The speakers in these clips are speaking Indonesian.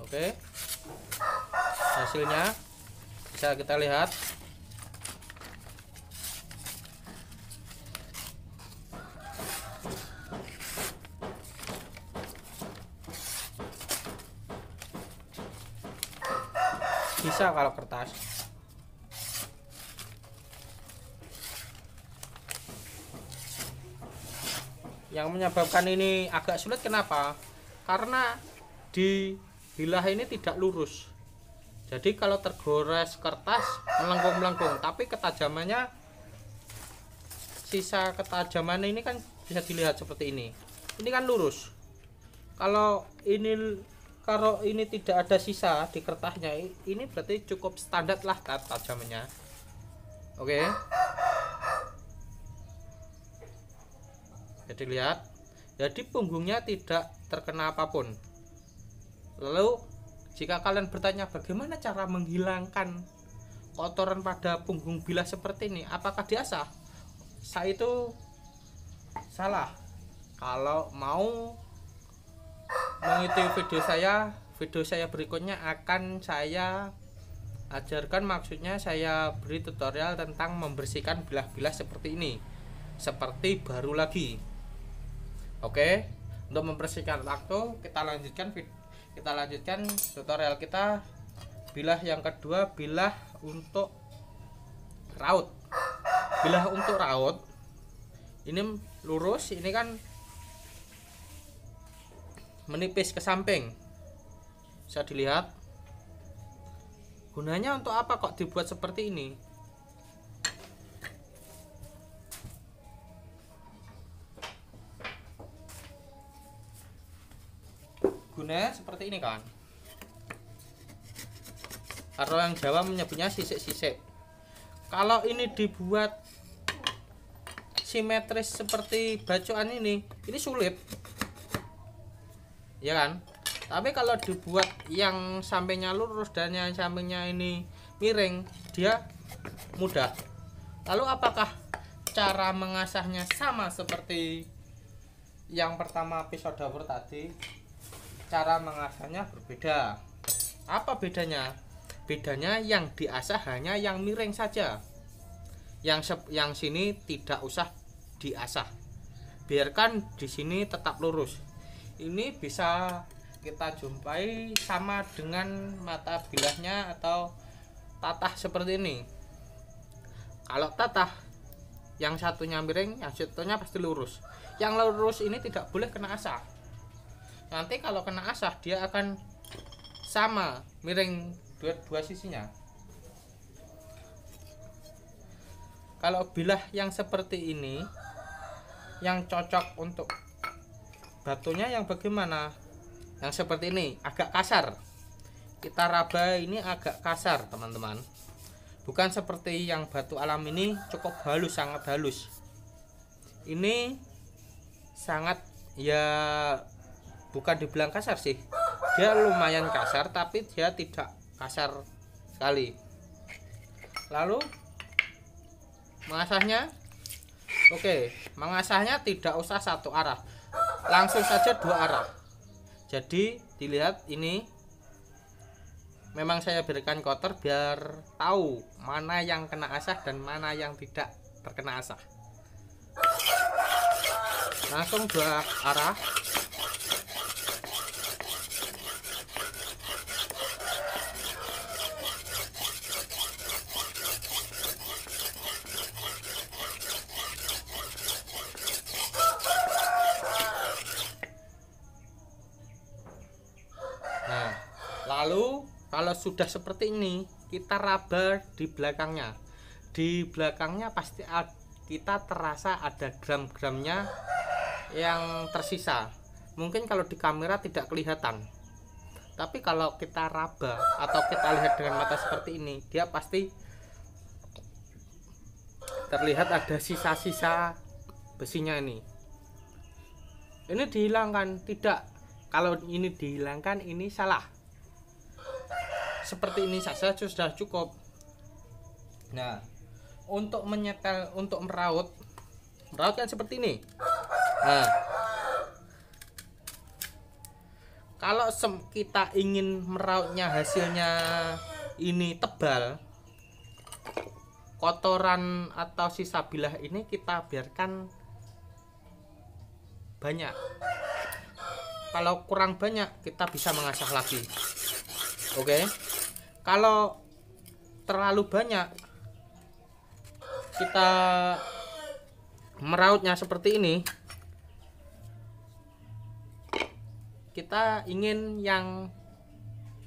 Oke, hasilnya bisa kita lihat. Bisa kalau kertas. Yang menyebabkan ini agak sulit kenapa? Karena di bilah ini tidak lurus. Jadi kalau tergores kertas melengkung-melengkung, tapi ketajamannya, sisa ketajaman ini kan bisa dilihat seperti ini. Ini kan lurus. Kalau ini tidak ada sisa di kertasnya, ini berarti cukup standar lah tajamannya. Oke. Jadi lihat, jadi punggungnya tidak terkena apapun. Lalu jika kalian bertanya bagaimana cara menghilangkan kotoran pada punggung bilah seperti ini, apakah diasah? Saya itu salah. Kalau mau mengikuti video saya berikutnya akan saya ajarkan, maksudnya saya beri tutorial tentang membersihkan bilah-bilah seperti ini, seperti baru lagi. Oke, untuk membersihkan waktu kita lanjutkan tutorial kita. Bilah yang kedua, bilah untuk raut. Bilah untuk raut ini lurus, ini kan menipis ke samping. Bisa dilihat. Gunanya untuk apa kok dibuat seperti ini? Gunanya seperti ini kan. Kalau yang Jawa menyebutnya sisik-sisik. Kalau ini dibuat simetris seperti bacokan ini sulit, ya kan? Tapi kalau dibuat yang sampingnya lurus dan yang sampingnya ini miring, dia mudah. Lalu apakah cara mengasahnya sama seperti yang pertama episode dapur tadi? Cara mengasahnya berbeda. Apa bedanya? Bedanya yang diasah hanya yang miring saja. Yang sini tidak usah diasah. Biarkan di sini tetap lurus. Ini bisa kita jumpai sama dengan mata bilahnya atau tatah seperti ini. Kalau tatah yang satunya miring, yang satunya pasti lurus. Yang lurus ini tidak boleh kena asah. Nanti kalau kena asah dia akan sama miring dua sisinya. Kalau bilah yang seperti ini yang cocok untuk batunya yang bagaimana? Yang seperti ini agak kasar. Kita raba ini agak kasar teman-teman. Bukan seperti yang batu alam ini cukup halus, sangat halus. Ini sangat, ya bukan dibilang kasar sih, dia lumayan kasar tapi dia tidak kasar sekali. Lalu mengasahnya, oke, mengasahnya tidak usah satu arah, langsung saja dua arah. Jadi dilihat ini memang saya berikan kotor biar tahu mana yang kena asah dan mana yang tidak terkena asah. Langsung dua arah. Nah, lalu kalau sudah seperti ini, kita raba di belakangnya. Di belakangnya pasti kita terasa ada gram-gramnya yang tersisa. Mungkin kalau di kamera tidak kelihatan. Tapi kalau kita raba atau kita lihat dengan mata seperti ini, dia pasti terlihat ada sisa-sisa besinya ini. Ini dihilangkan, tidak. Kalau ini dihilangkan, ini salah. Seperti ini saja sudah cukup. Nah, untuk menyetel, untuk meraut kan seperti ini. Nah, Kalau kita ingin merautnya hasilnya ini tebal, kotoran atau sisa bilah ini kita biarkan banyak. Kalau kurang banyak kita bisa mengasah lagi. Oke. Kalau terlalu banyak kita merautnya seperti ini, kita ingin yang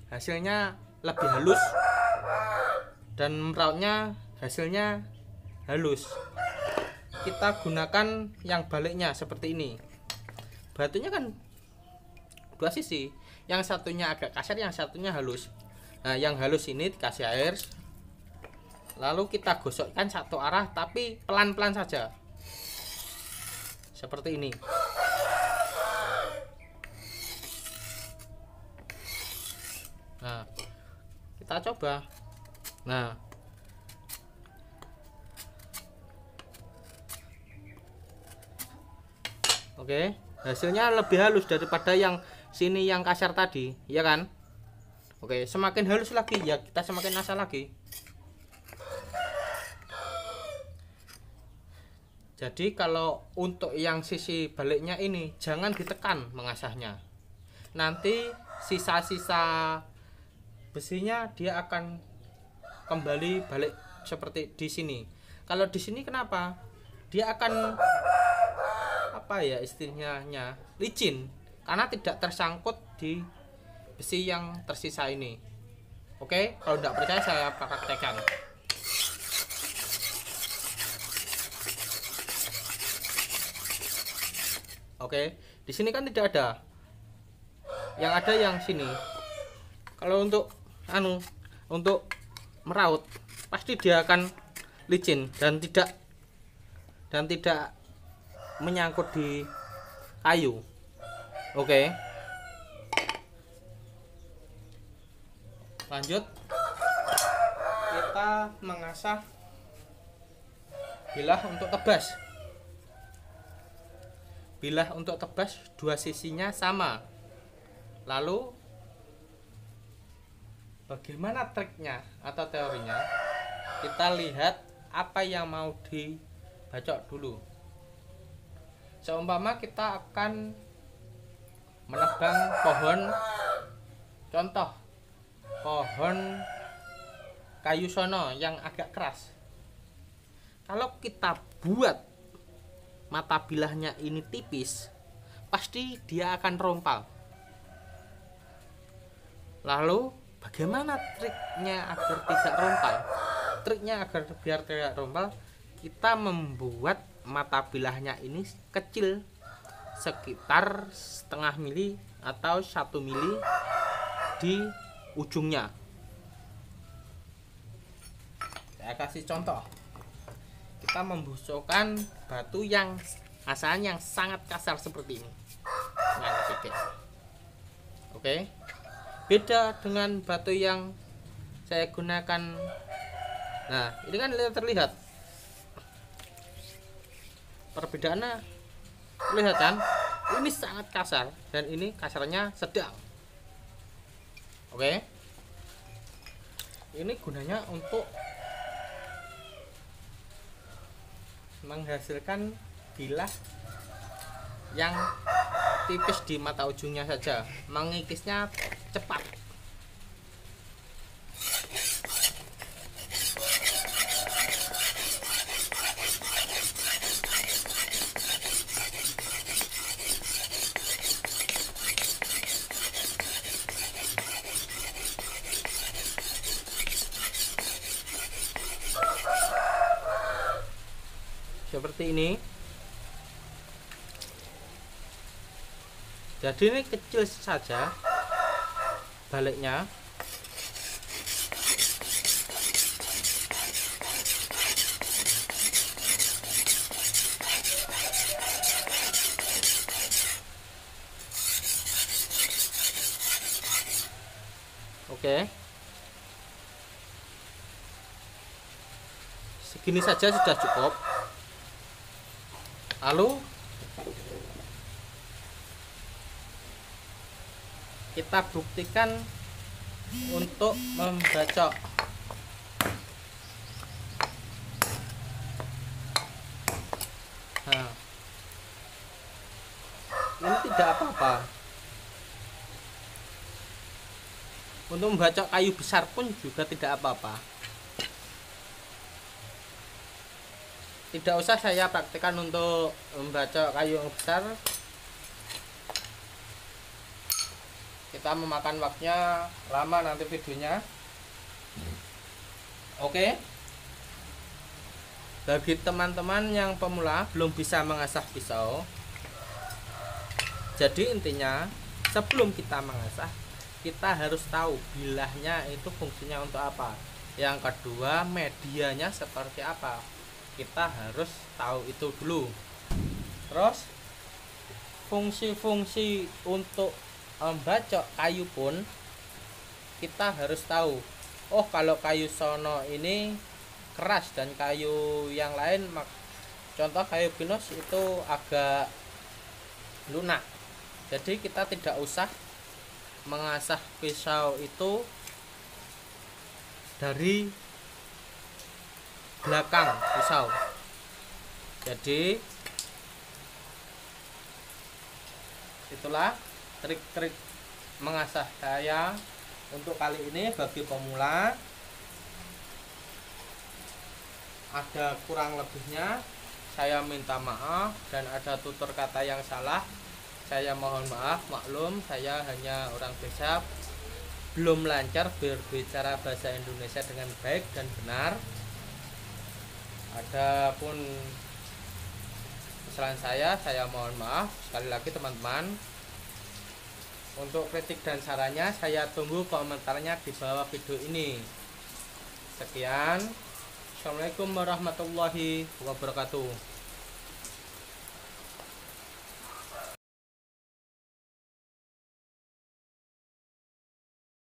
hasilnya lebih halus dan merautnya hasilnya halus, kita gunakan yang baliknya seperti ini. Batunya kan dua sisi, yang satunya agak kasar, yang satunya halus. Nah, yang halus ini dikasih air, lalu kita gosokkan satu arah tapi pelan-pelan saja seperti ini. Nah, kita coba. Nah, oke, hasilnya lebih halus daripada yang sini yang kasar tadi, ya kan? Oke, semakin halus lagi ya kita semakin asah lagi. Jadi kalau untuk yang sisi baliknya ini jangan ditekan mengasahnya. Nanti sisa-sisa besinya dia akan kembali balik seperti di sini. Kalau di sini kenapa? Dia akan apa ya istilahnya, licin karena tidak tersangkut di besi yang tersisa ini. Oke, kalau tidak percaya saya praktekkan. Oke, di sini kan tidak ada. Yang ada yang sini. Kalau untuk meraut pasti dia akan licin dan tidak menyangkut di kayu. Oke. Lanjut. Kita mengasah bilah untuk tebas. Bilah untuk tebas dua sisinya sama. Lalu bagaimana triknya atau teorinya? Kita lihat apa yang mau dibacok dulu. Seumpama kita akan menebang pohon, contoh pohon kayu sono yang agak keras. Kalau kita buat mata bilahnya ini tipis, pasti dia akan rompal. Lalu bagaimana triknya agar tidak rompal? Triknya agar biar tidak rompal, kita membuat mata bilahnya ini kecil, sekitar setengah mili atau 1 mili di ujungnya. Saya kasih contoh. Kita membusukkan batu yang asalnya yang sangat kasar seperti ini. Nah, oke. Beda dengan batu yang saya gunakan. Nah, ini kan terlihat perbedaannya, terlihat kan? Ini sangat kasar dan ini kasarnya sedang. Oke. Ini gunanya untuk menghasilkan bilah yang tipis di mata ujungnya saja, mengikisnya cepat. Seperti ini. Jadi ini kecil saja baliknya. Oke. Segini saja sudah cukup. Lalu kita buktikan untuk membacok. Nah, ini tidak apa-apa. Untuk membacok kayu besar pun juga tidak apa-apa. Tidak usah saya praktikkan untuk membacok kayu yang besar. Kita memakan waktunya lama nanti videonya. Oke. Bagi teman-teman yang pemula belum bisa mengasah pisau, jadi intinya sebelum kita mengasah, kita harus tahu bilahnya itu fungsinya untuk apa. Yang kedua, medianya seperti apa, kita harus tahu itu dulu. Terus fungsi-fungsi untuk membacok kayu pun kita harus tahu. Oh, kalau kayu sono ini keras dan kayu yang lain, contoh kayu pinus itu agak lunak. Jadi kita tidak usah mengasah pisau itu dari belakang pisau. Jadi itulah trik-trik mengasah saya untuk kali ini bagi pemula. Ada kurang lebihnya, saya minta maaf, dan ada tutur kata yang salah, saya mohon maaf, maklum, saya hanya orang desa, belum lancar berbicara bahasa Indonesia dengan baik dan benar. Adapun kesalahan saya mohon maaf. Sekali lagi teman-teman, untuk kritik dan sarannya saya tunggu komentarnya di bawah video ini. Sekian. Assalamualaikum warahmatullahi wabarakatuh.